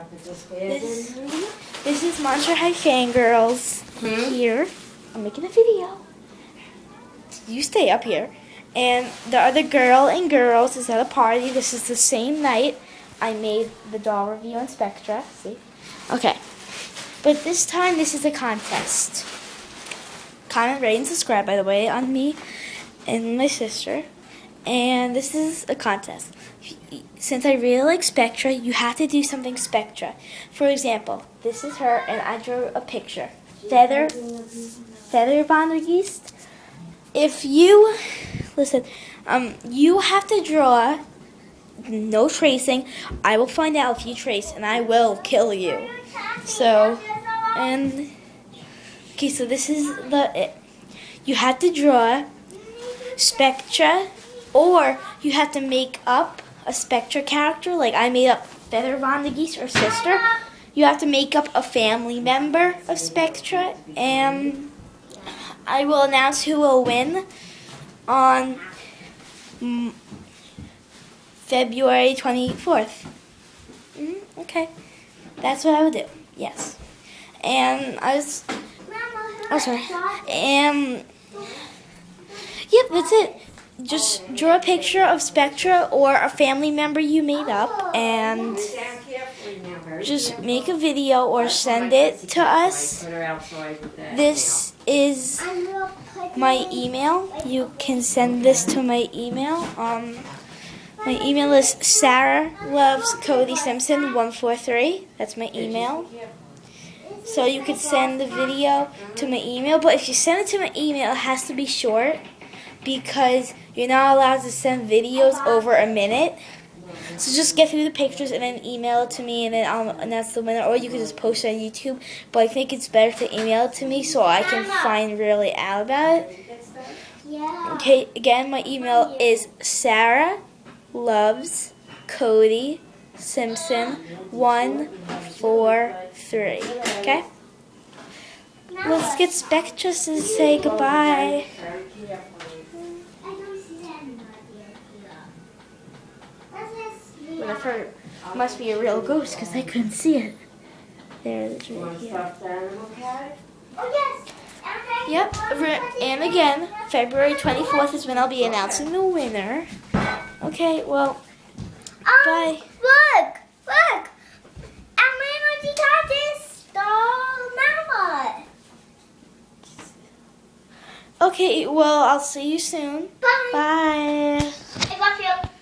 This is Monster High Fangirls here. I'm making a video. You stay up here. And the other girl and girls is at a party. This is the same night I made the doll review on Spectra. See? Okay. But this time, this is a contest. Comment, rate, and subscribe, by the way, on me and my sister. And this is a contest. Since I really like Spectra, you have to do something Spectra. For example, this is her, and I drew a picture. Feather Vandergeest. If you, listen, you have to draw, no tracing. I will find out if you trace, and I will kill you. So, okay, so this is you have to draw Spectra, or you have to make up a Spectra character, like I made up Feather Vandergeest, her sister. You have to make up a family member of Spectra, and I will announce who will win on February 24th. Okay, that's what I would do. Yes, and yep, that's it. Just draw a picture of Spectra or a family member you made up, and just make a video or send it to us. This is my email. You can send this to my email. My email is SarahLovesCodySimpson143. That's my email. So you could send the video to my email, but if you send it to my email, it has to be short, because you're not allowed to send videos over a minute. So just get through the pictures and then email it to me, and then I'll announce the winner. Or you can just post it on YouTube. But I think it's better to email it to me so I can find really out about it. Okay, again, my email is SarahLovesCodySimpson143. Okay? Let's get Spectra to say goodbye. It must be a real ghost because I couldn't see it. There it is right here. Yep, and again, February 24th is when I'll be announcing the winner. Okay, well, bye. Look! I'm going to touch this doll mama. Okay, well, I'll see you soon. Bye. Bye. I love you.